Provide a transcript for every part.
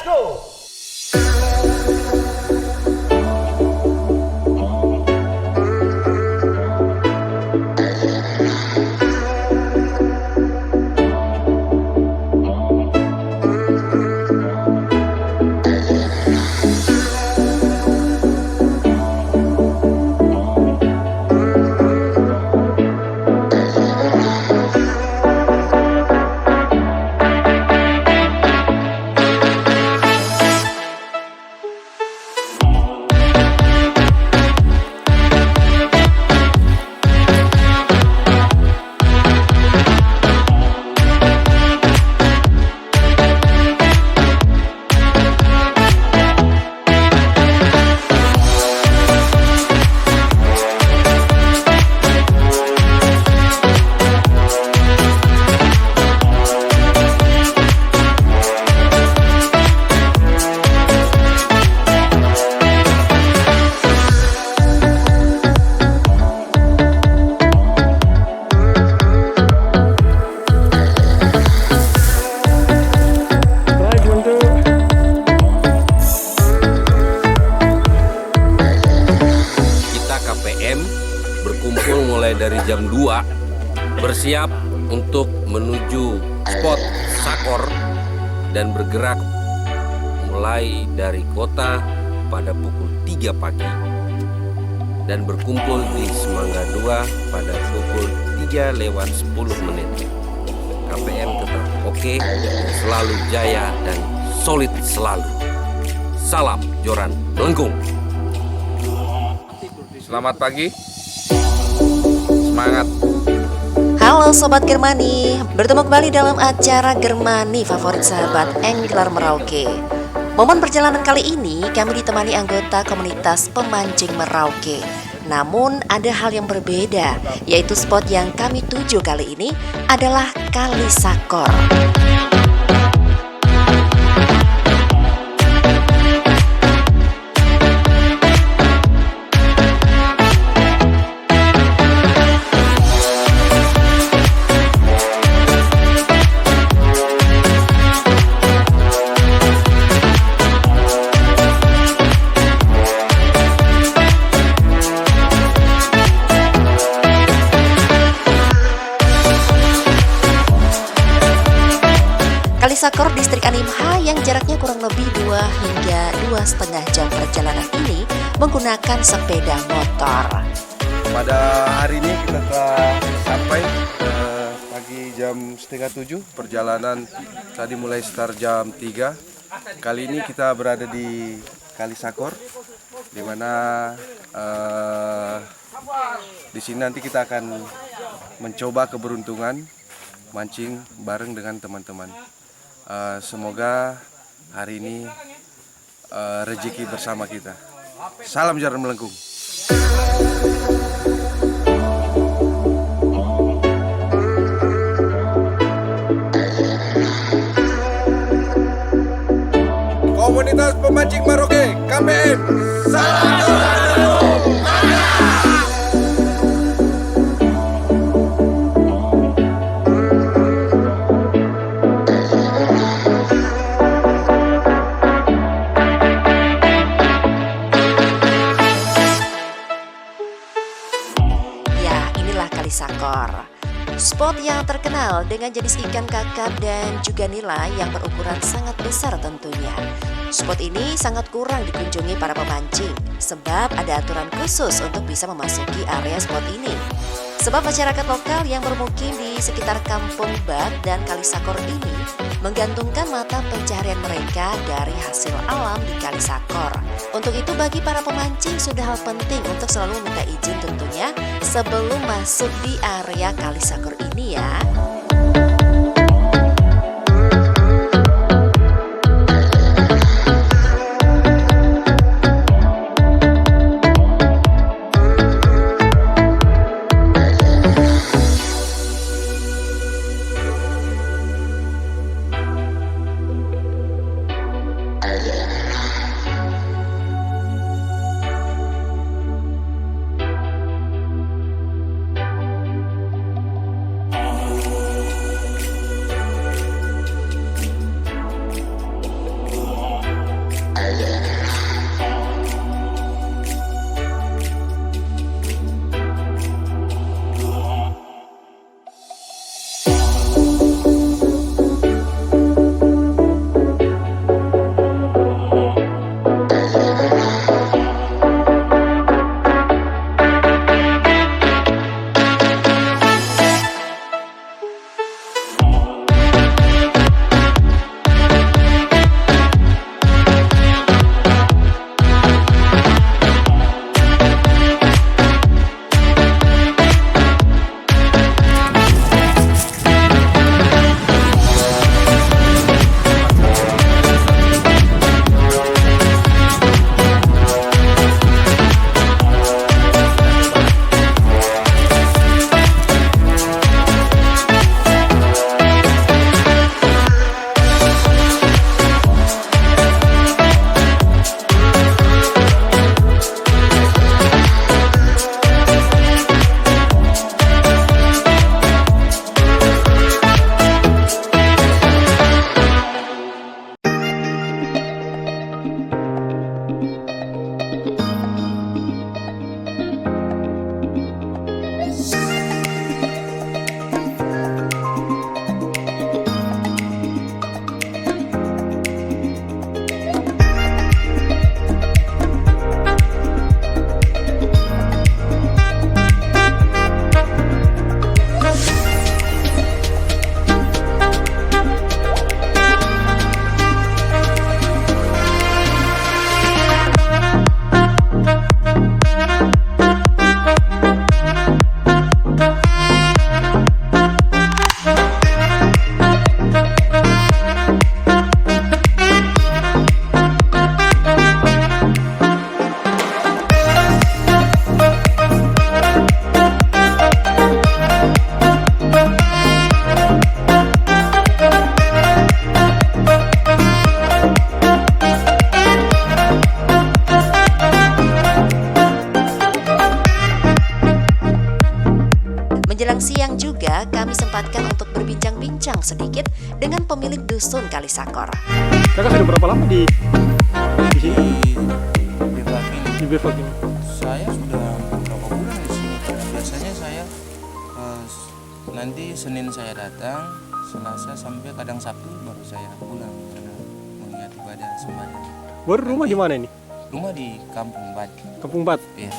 go! Berkumpul mulai dari jam 2, bersiap untuk menuju spot Sakor dan bergerak mulai dari kota pada pukul 3 pagi dan berkumpul di Semangga 2 pada pukul 3:10. KPM tetap oke, selalu jaya dan solid selalu. Salam Joran Melengkung. Selamat pagi. Semangat. Halo Sobat Germani, bertemu kembali dalam acara Germani favorit sahabat Angler Merauke. Momen perjalanan kali ini kami ditemani anggota komunitas pemancing Merauke. Namun ada hal yang berbeda, yaitu spot yang kami tuju kali ini adalah Kali Sakor. Kali Sakor distrik Animha yang jaraknya kurang lebih 2 hingga 2,5 jam perjalanan ini menggunakan sepeda motor. Pada hari ini kita telah sampai pagi jam 6:30. Perjalanan tadi mulai start jam 3. Kali ini kita berada di Kali Sakor, di mana di sini nanti kita akan mencoba keberuntungan mancing bareng dengan teman-teman. Semoga hari ini rezeki bersama kita. Salam Joran Melengkung. Komunitas pemancing Merauke, KPM. Salam Joran Melengkung. Sakor, spot yang terkenal dengan jenis ikan kakap dan juga nila yang berukuran sangat besar tentunya. Spot ini sangat kurang dikunjungi para pemancing sebab ada aturan khusus untuk bisa memasuki area spot ini. Sebab masyarakat lokal yang bermukim di sekitar Kampung Bat dan Kali Sakor ini menggantungkan mata pencaharian mereka dari hasil alam di Kali Sakor. Untuk itu bagi para pemancing sudah hal penting untuk selalu minta izin tentunya sebelum masuk di area Kali Sakor ini ya. sempatkan untuk berbincang-bincang sedikit dengan pemilik dusun Kalisakor. Kakak sudah berapa lama di sini? Bebak ini. Di Bevak ini? Saya sudah beberapa bulan di sini. Biasanya saya nanti Senin saya datang, Selasa sampai kadang Sabtu baru saya pulang karena mengingat ibadah sembahyang. Baru rumah di mana ini? Rumah di Kampung Bad. Kampung Bat. Iya.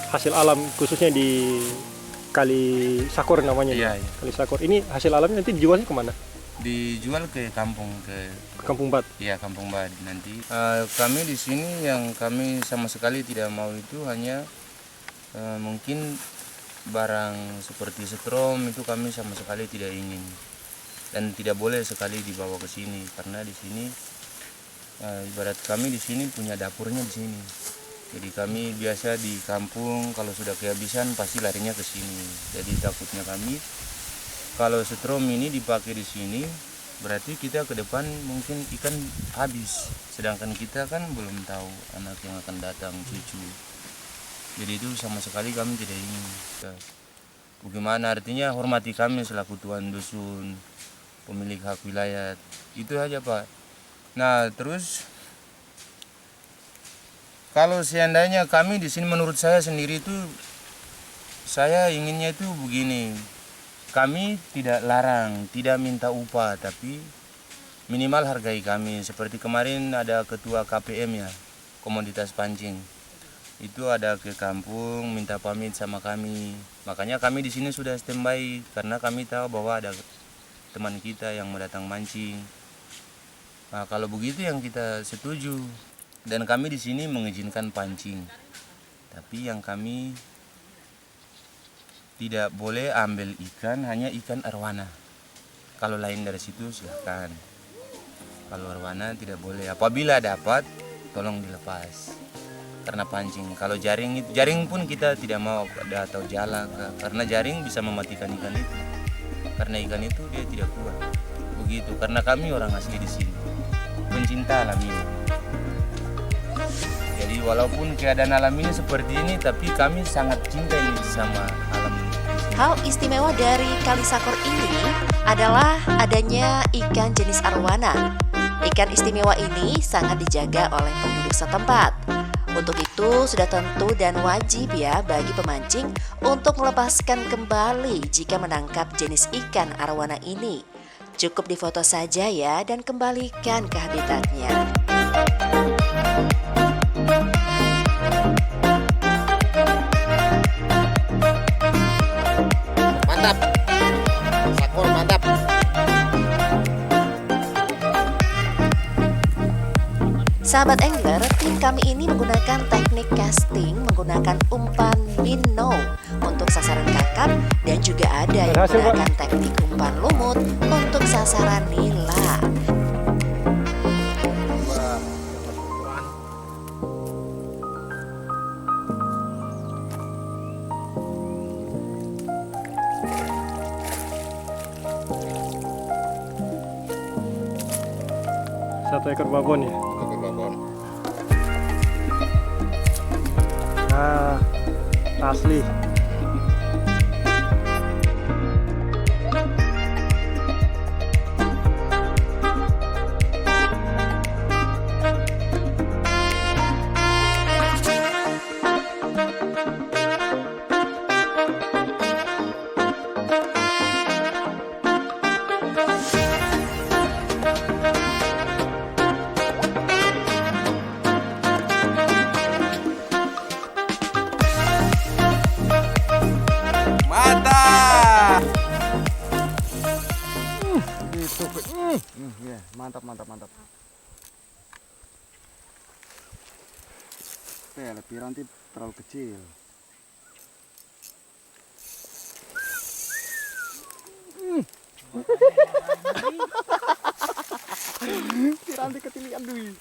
Hasil alam khususnya di Kalisakor namanya. Iya, iya. Kalisakor ini hasil alamnya nanti dijualnya kemana? Dijual ke kampung ke Kampung Bat. ya Kampung Bad nanti. Kami di sini yang kami sama sekali tidak mau itu hanya mungkin barang seperti setrum itu kami sama sekali tidak ingin dan tidak boleh sekali dibawa ke sini karena di sini ibarat kami di sini punya dapurnya di sini. Jadi kami biasa di kampung kalau sudah kehabisan pasti larinya ke sini. Jadi takutnya kami kalau setrum ini dipakai di sini berarti kita ke depan mungkin ikan habis. Sedangkan kita kan belum tahu anak yang akan datang cucu. Jadi itu sama sekali kami tidak ingin. Bagaimana artinya hormati kami selaku tuan dusun, pemilik hak wilayah. Itu aja Pak. Nah terus kalau seandainya kami di sini menurut saya sendiri itu saya inginnya itu begini. Kami tidak larang, tidak minta upah, tapi minimal hargai kami. Seperti kemarin ada ketua KPM ya, komoditas pancing. Itu ada ke kampung minta pamit sama kami. Makanya kami di sini sudah standby karena kami tahu bahwa ada teman kita yang mau datang mancing. Nah, kalau begitu yang kita setuju dan kami di sini mengizinkan pancing. Tapi yang kami tidak boleh ambil ikan hanya ikan arwana. Kalau lain dari situ silahkan. Kalau arwana tidak boleh. Apabila dapat tolong dilepas. Karena pancing. Kalau jaring itu, jaring pun kita tidak mau ada atau jala karena jaring bisa mematikan ikan itu. Karena ikan itu dia tidak kuat. Begitu. Karena kami orang asli di sini. Pencinta alam ini. Jadi walaupun keadaan alam ini seperti ini, tapi kami sangat cinta ini sama alam ini. Hal istimewa dari Kalisakor ini adalah adanya ikan jenis arwana. Ikan istimewa ini sangat dijaga oleh penduduk setempat. Untuk itu sudah tentu dan wajib ya bagi pemancing untuk melepaskan kembali jika menangkap jenis ikan arwana ini. Cukup difoto saja ya dan kembalikan ke habitatnya. Mantap. Sakor mantap. Sahabat angler, tim kami ini menggunakan teknik casting menggunakan umpan minnow untuk sasaran kakap dan juga ada yang menggunakan teknik umpan lumut untuk sasaran nila. Satu ekor babon ya. Ekor babon. Nah, asli. Mantap, mantap, mantap. Piranti terlalu kecil. Piranti ketilian dui.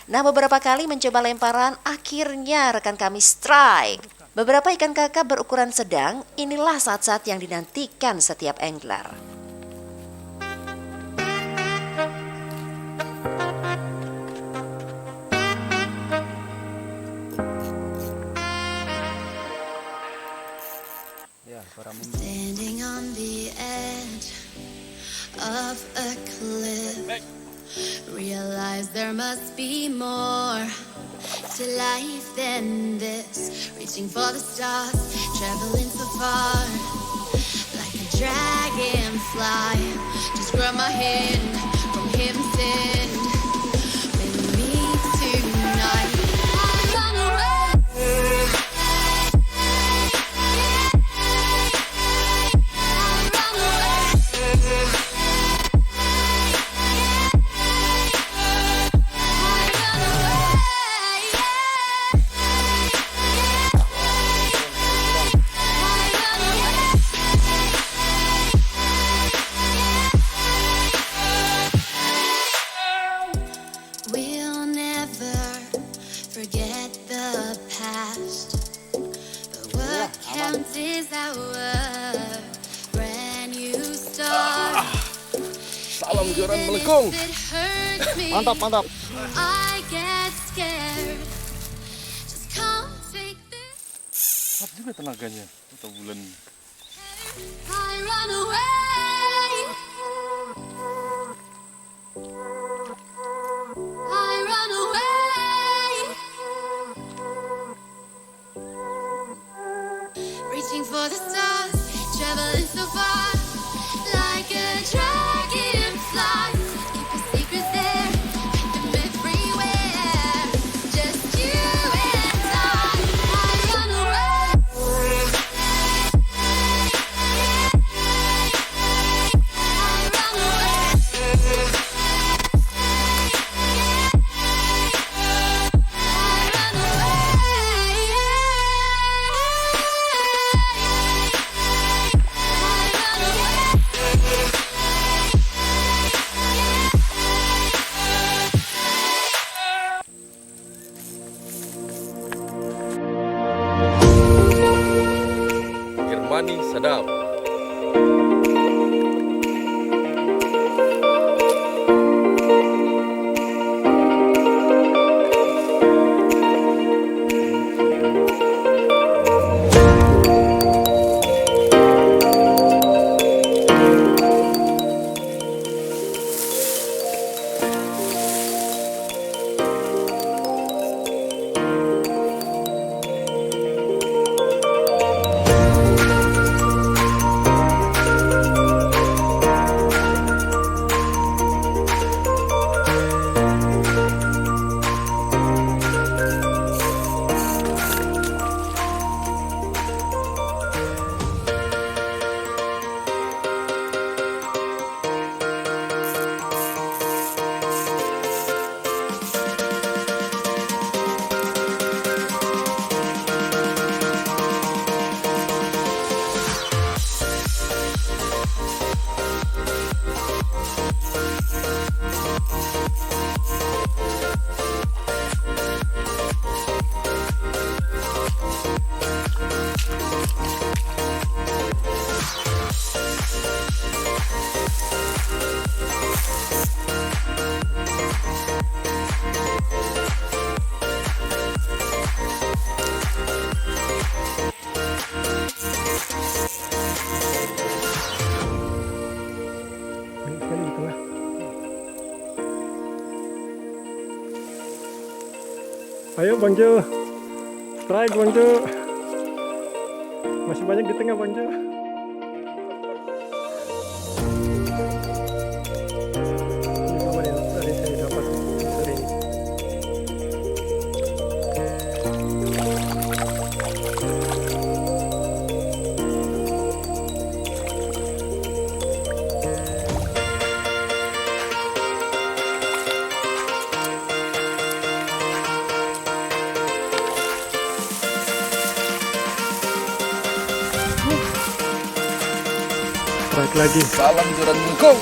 Nah, beberapa kali mencoba lemparan, akhirnya rekan kami strike. Beberapa ikan kakap berukuran sedang, inilah saat-saat yang dinantikan setiap angler. Standing on the edge of a cliff, realize there must be more to life than this. Reaching for the stars, traveling so far, like a dragonfly. Just grab my hand from heaven's end. With me tonight, I run away. We'll never forget the past, but what counts is our brand new start. Salam joran melengkung. If it hurts me, Mantap, mantap. I get scared. Just come take this. Kuat juga tenaganya atau bulan. I run away. I run away. Reaching for the stars, traveling so far, like a dragonfly. Keep your secrets there, keep them everywhere. Just you and I run away. Germani Sadap. Ayo Bang Jo, strike Bang Jo. Masih banyak di tengah Bang Jo. Ini sama yang tadi saya dapat sering. Strike lagi. Salam joran melengkung.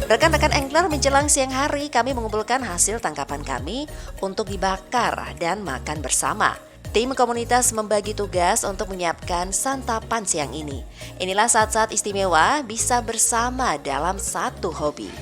Rekan-rekan angler menjelang siang hari kami mengumpulkan hasil tangkapan kami untuk dibakar dan makan bersama. Tim komunitas membagi tugas untuk menyiapkan santapan siang ini. Inilah saat-saat istimewa bisa bersama dalam satu hobi.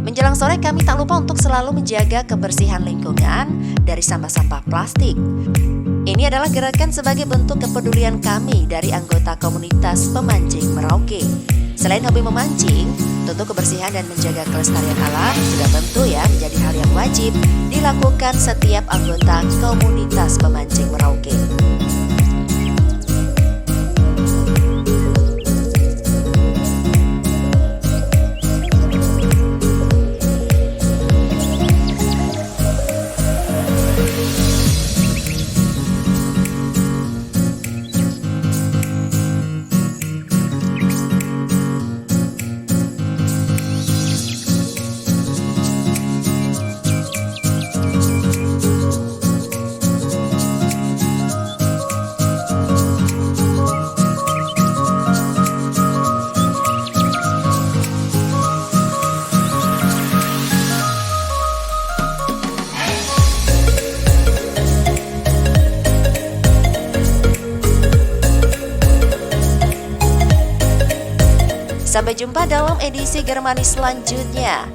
Menjelang sore kami tak lupa untuk selalu menjaga kebersihan lingkungan dari sampah-sampah plastik. Ini adalah gerakan sebagai bentuk kepedulian kami dari anggota komunitas pemancing Merauke. Selain hobi memancing, tentu kebersihan dan menjaga kelestarian alam sudah tentu ya menjadi hal yang wajib dilakukan setiap anggota komunitas pemancing Merauke. Sampai jumpa dalam edisi Germani selanjutnya.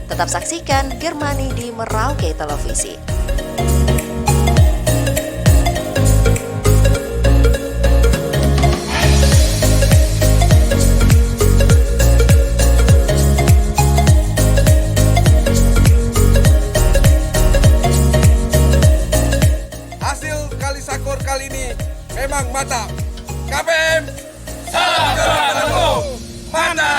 Tetap saksikan Germani di Merauke Televisi. Hasil kali sakor kali ini memang mantap. KPM, salam ketemu. Mana?